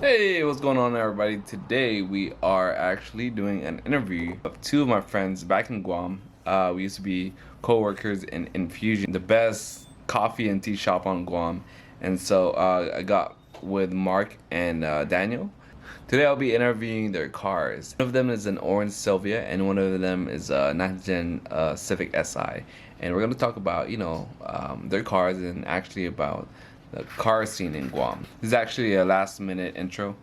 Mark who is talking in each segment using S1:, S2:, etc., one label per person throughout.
S1: Hey, what's going on everybody? Today we are actually doing an interview of two of my friends back in Guam. We used to be co-workers in Infusion, the best coffee and tea shop on Guam. And so I got with Mark and Daniel. Today I'll be interviewing their cars. One of them is an orange Sylvia and one of them is a 9th gen Civic Si. And we're going to talk about, their cars and actually about the car scene in Guam. This is actually a last minute intro.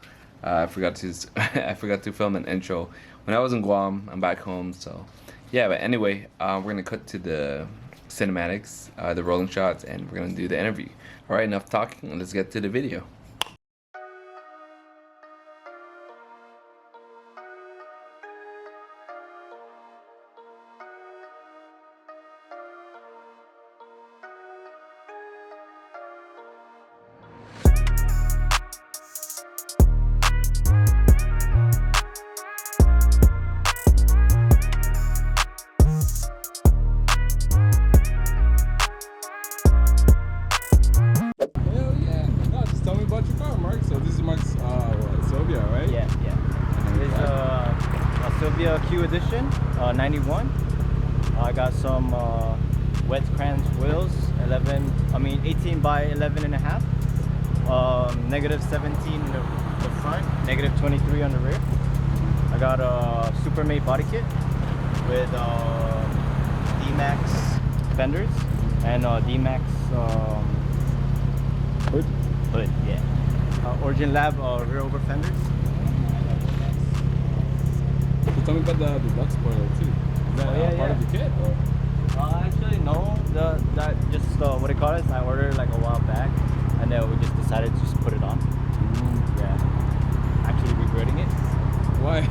S1: I forgot to film an intro when I was in Guam. I'm back home, so yeah. But anyway, we're gonna cut to the cinematics, the rolling shots, and we're gonna do the interview. All right, enough talking. Let's get to the video.
S2: Sylvia, right?
S3: Yeah. It's a Sylvia Q Edition, 91. I got some wet cranch wheels, 18 by 11 and a half. Negative 17 in the front, negative 23 on the rear. I got a super made body kit with D-Max fenders and D-Max hood, yeah. Origin Lab rear over fenders.
S2: So tell me about the duck spoiler too. Is that part of the kit? Or?
S3: Actually no, that just what it called it. I ordered like a while back, and then we just decided to just put it on. Yeah. Actually regretting it.
S2: Why?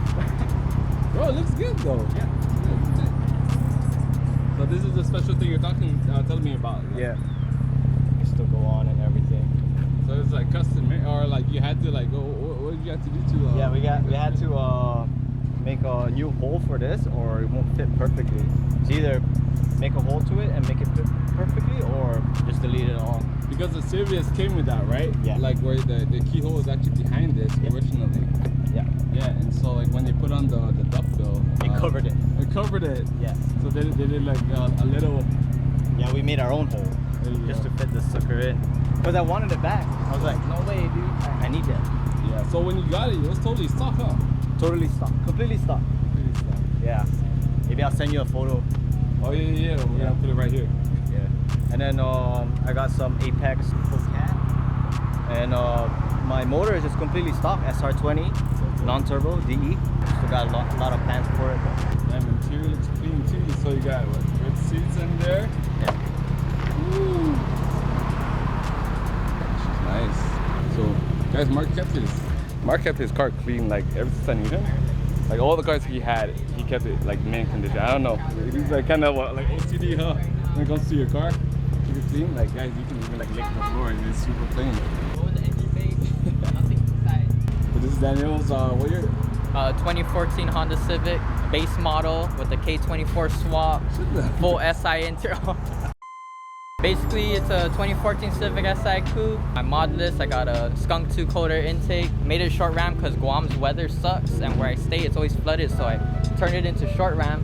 S2: Bro, it looks good though.
S3: Yeah.
S2: So this is the special thing you're telling me about. Like,
S3: yeah. It still go on and everything.
S2: So it's like custom made, or like you had to like go. What did you have to do to?
S3: Yeah, we had to make a new hole for this, or it won't fit perfectly. It's either make a hole to it and make it fit perfectly, or just delete it all.
S2: Because the Sylvias came with that, right?
S3: Yeah.
S2: Like where the keyhole is actually behind this originally.
S3: Yeah.
S2: Yeah, and so like when they put on the duckbill,
S3: It covered it.
S2: It covered it.
S3: Yeah.
S2: So they did like a little.
S3: Yeah, we made our own hole just to fit the sucker in. Because I wanted it back. I was like, no way, dude. I need that.
S2: Yeah. So when you got it was totally stock, huh?
S3: Totally stock. Completely stock.
S2: Completely stock.
S3: Yeah. Maybe I'll send you a photo.
S2: Oh yeah. We're gonna put it right here.
S3: Yeah. And then I got some Apex full cat. And my motor is just completely stock. SR20, non-turbo, DE. Still got a lot of plans for it.
S2: But the interior looks clean too. So you got what, red seats in there.
S3: Yeah.
S2: Ooh. Nice. So guys, Mark kept his car clean like ever since I knew him. Like all the cars he had, he kept it like mint condition. I don't know. He's like kind of like OCD, huh? When it comes to your car, keep it clean. Like guys, you can even like lick the floor and it's super clean.
S4: What was the engine bay? Nothing inside.
S2: But this is Daniel's what year?
S4: 2014 Honda Civic base model with the K24 swap, full SI interior. Basically, it's a 2014 Civic Si Coupe. I modded this. I got a skunk 2-coder intake. Made it short ram because Guam's weather sucks, and where I stay, it's always flooded. So I turned it into short ram.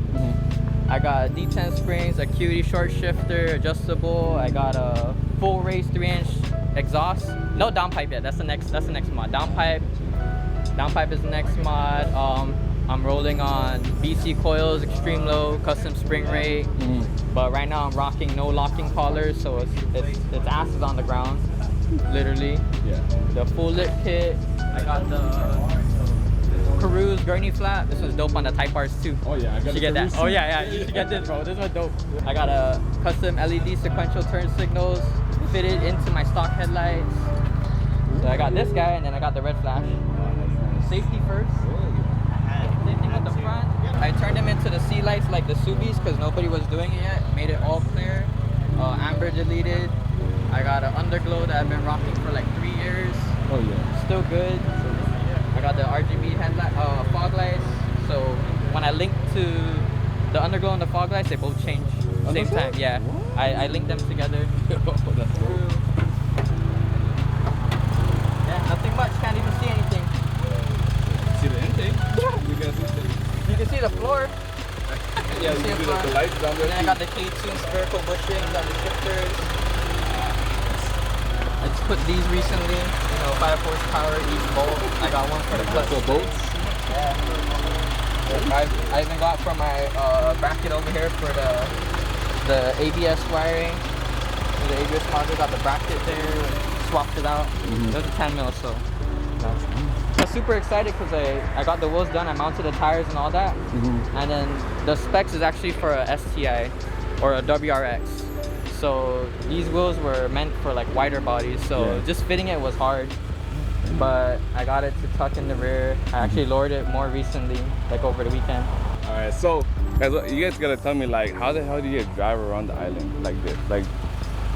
S4: I got D10 springs, a QD short shifter, adjustable. I got a full race 3-inch exhaust. No downpipe yet. That's the next mod. Downpipe is the next mod. I'm rolling on BC coils, extreme low, custom spring rate. But right now I'm rocking no locking collars, so its ass is on the ground, literally.
S2: Yeah.
S4: The full lip kit. I got the Carews gurney flap. This was dope on the Type R's too.
S2: Oh yeah, I got
S4: you get that. Oh yeah, you should get this, bro. This was dope. I got a custom LED sequential turn signals fitted into my stock headlights. So I got this guy, and then I got the red flash. Safety first. Same thing with the front. I turned them into the sea lights like the Subis because nobody was doing it yet. Made it all clear. Amber deleted. I got an underglow that I've been rocking for like 3 years.
S2: Oh yeah.
S4: Still good. I got the RGB headlight, fog lights. So when I link to the underglow and the fog lights, they both change same time. Yeah. I linked them together.
S2: Oh, that's cool.
S4: Yeah, nothing much. Can't even see anything.
S2: Yeah, you see the lights down there.
S4: And then I got the K-tune spherical bushings on the shifters. I just put these recently, you know, 5 horsepower each bolt. I got one for the clutch.
S2: For bolts?
S4: Yeah. I even got for my bracket over here for the ABS wiring. For the ABS module, got the bracket there and swapped it out. There's a 10 mil, so. I was super excited because I got the wheels done, I mounted the tires and all that. And then the specs is actually for a STI or a WRX. So these wheels were meant for like wider bodies, so just fitting it was hard. But I got it to tuck in the rear. I actually lowered it more recently, like over the weekend.
S2: Alright, so guys, you guys gotta tell me, like, how the hell do you drive around the island like this? Like,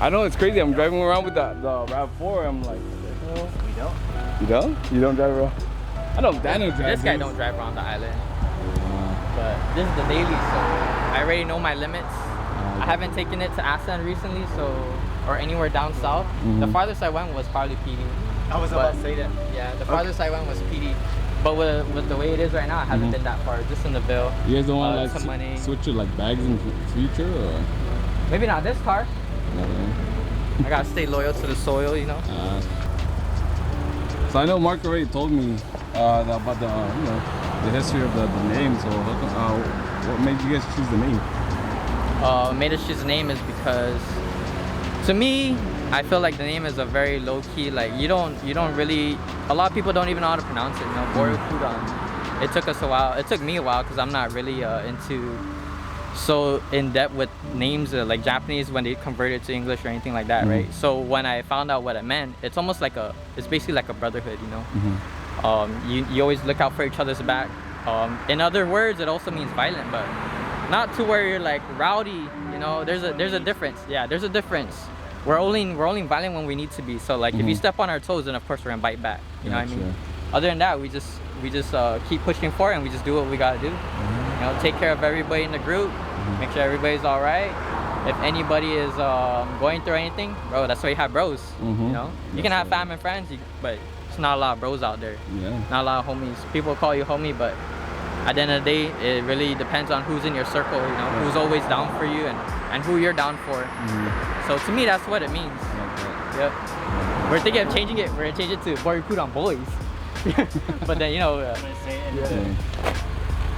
S2: I know it's crazy. I'm driving around with the RAV4. I'm like, what the hell?
S3: We don't.
S2: You don't? You don't drive around? I know Daniel drives.
S4: This guy don't drive around the island. But this is the daily, so I already know my limits. I haven't taken it to Asan recently, so or anywhere down south. The farthest I went was probably PD.
S3: I was about to say that.
S4: Yeah, the farthest I went was PD. But with the way it is right now, I haven't been that far. Just in the Ville.
S2: You guys don't want to
S4: some money.
S2: switch your like bags in the future, or?
S4: Maybe not this car. I gotta stay loyal to the soil, you know.
S2: So I know Mark already told me about the the history of the name. So what made you guys choose the name?
S4: Made us choose the name is because, to me, I feel like the name is a very low key. Like you don't really. A lot of people don't even know how to pronounce it. You know, Boryukudan. It took us a while. It took me a while because I'm not really into so in depth with names like Japanese when they convert it to English or anything like that, right? So when I found out what it meant, it's almost like it's basically like a brotherhood, you know. You always look out for each other's back. In other words, it also means violent, but not to where you're like rowdy, you know. There's a difference. Yeah, there's a difference. We're only violent when we need to be. So like if you step on our toes, then of course we're gonna bite back. You know what I mean? Other than that, we just keep pushing forward and we just do what we gotta do. You know, take care of everybody in the group, make sure everybody's all right. If anybody is going through anything, bro, that's why you have bros. You know, you can have family and friends, but it's not a lot of bros out there. Not a lot of homies. People call you homie, but at the end of the day, it really depends on who's in your circle. You know, who's always down for you and who you're down for. So to me, that's what it means. Yep. We're thinking of changing it. We're gonna change it to Boryukudan Boys. But then, you know,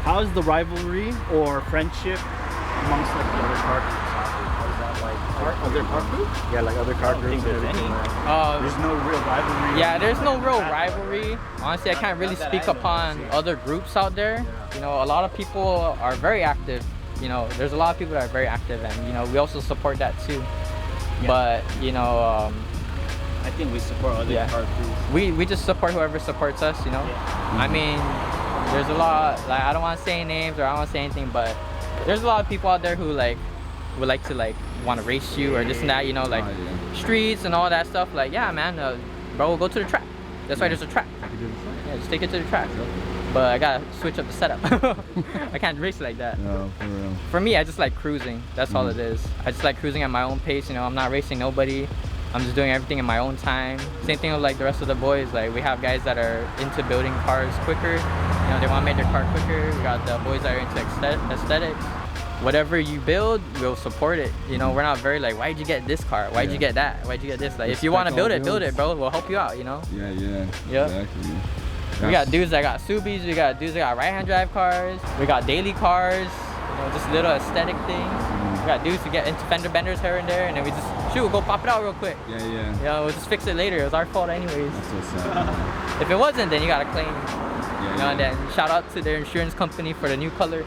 S3: how's the rivalry or friendship amongst like the other car groups? How is that like other car groups? Yeah, like other car groups. There's any. There's no real rivalry.
S4: Yeah, there's no real rivalry. Honestly, I can't really speak upon other groups out there. You know, a lot of people are very active. You know, there's a lot of people that are very active, and you know, we also support that too. But you know,
S3: I think we support other car groups.
S4: We just support whoever supports us, you know. I mean, there's a lot, like, I don't want to say names or I don't want to say anything, but there's a lot of people out there who like would like to want to race you or this and that, you know, like streets and all that stuff. Like, yeah, man, bro, go to the track. That's why there's a track. Yeah, just take it to the track. But I gotta switch up the setup. I can't race like that.
S2: No, for real.
S4: For me, I just like cruising. That's all it is. I just like cruising at my own pace. You know, I'm not racing nobody. I'm just doing everything in my own time. Same thing with like the rest of the boys. Like we have guys that are into building cars quicker. You know, they want to make their car quicker. We got the boys that are into aesthetics. Whatever you build, we'll support it. You know, we're not very like, why'd you get this car? Why'd you get that? Why'd you get this? Like, if you want to build it, bro. We'll help you out. You know.
S2: Yeah. Exactly.
S4: We got dudes that got Subis. We got dudes that got right-hand drive cars. We got daily cars. You know, just little aesthetic things. We got dudes to get into fender benders here and there, and then we just we'll go pop it out real quick.
S2: Yeah.
S4: You know, we'll just fix it later. It was our fault anyways.
S2: That's so sad.
S4: If it wasn't, then you gotta claim. You know, and then shout out to their insurance company for the new color.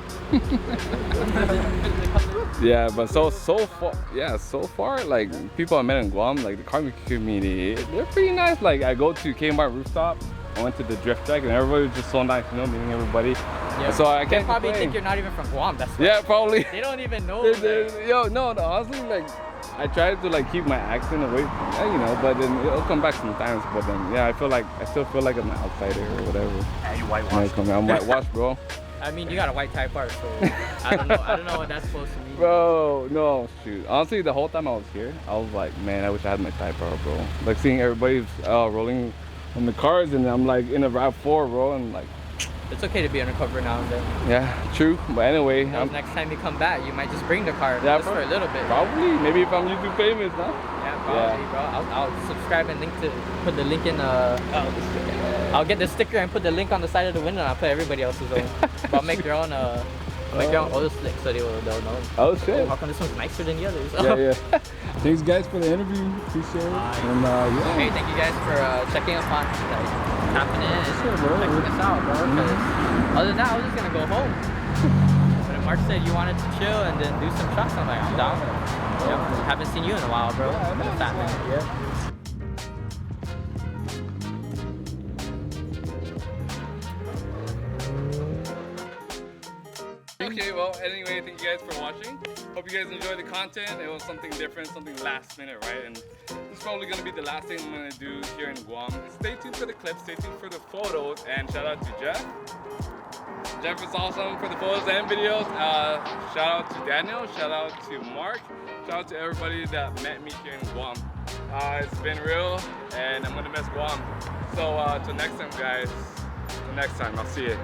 S2: Yeah, but so far, like people I met in Guam, like the car community, they're pretty nice. Like I go to Kmart rooftop, I went to the drift track, and everybody was just so nice, you know, meeting everybody.
S4: Yeah.
S2: So I can't
S4: probably
S2: complain.
S4: think you're not even from Guam. That's why.
S2: Yeah, probably.
S4: They don't even know.
S2: No, honestly, like I try to like keep my accent away, you know, but then it'll come back sometimes. But then yeah, I still feel like I'm an outsider or whatever.
S3: Yeah, you whitewashed.
S2: I'm whitewashed, bro.
S4: I mean, you got a white type part, so I don't know what that's supposed to mean.
S2: Bro, no, shoot. Honestly, the whole time I was here, I was like, man, I wish I had my type R, bro. Like seeing everybody rolling on the cars, and I'm like in a RAV4, bro, and like,
S4: it's okay to be undercover now and then.
S2: Yeah, true. But anyway,
S4: Next time you come back, you might just bring the car just for a little bit.
S2: Probably. Maybe if I'm YouTube famous, huh?
S4: Yeah, probably, bro. I'll subscribe and put the link in. I'll get the sticker and put the link on the side of the window. And I'll put everybody else's own. But I'll make their own. Make their own oil slick so they'll know.
S2: Oh shit!
S4: How come this one's nicer than the others?
S2: Yeah. Thanks guys for the interview. Appreciate it. And yeah.
S4: Hey, thank you guys for checking up on, tapping in and checking us out, bro. Because other than that, I was just gonna go home. But then Mark said you wanted to chill and then do some shots. I'm like, I'm down. Yeah, haven't seen you in a while, bro. It's been a fat minute. Yeah.
S2: Okay, well, anyway, thank you guys for watching. Hope you guys enjoyed the content. It was something different, something last minute, right? And this is probably going to be the last thing I'm going to do here in Guam. Stay tuned for the clips, stay tuned for the photos, and shout out to J.EH.F. J.EH.F is awesome for the photos and videos. Shout out to Daniel, shout out to Mark, shout out to everybody that met me here in Guam. It's been real, and I'm going to miss Guam. So, till next time, guys. Till next time, I'll see you.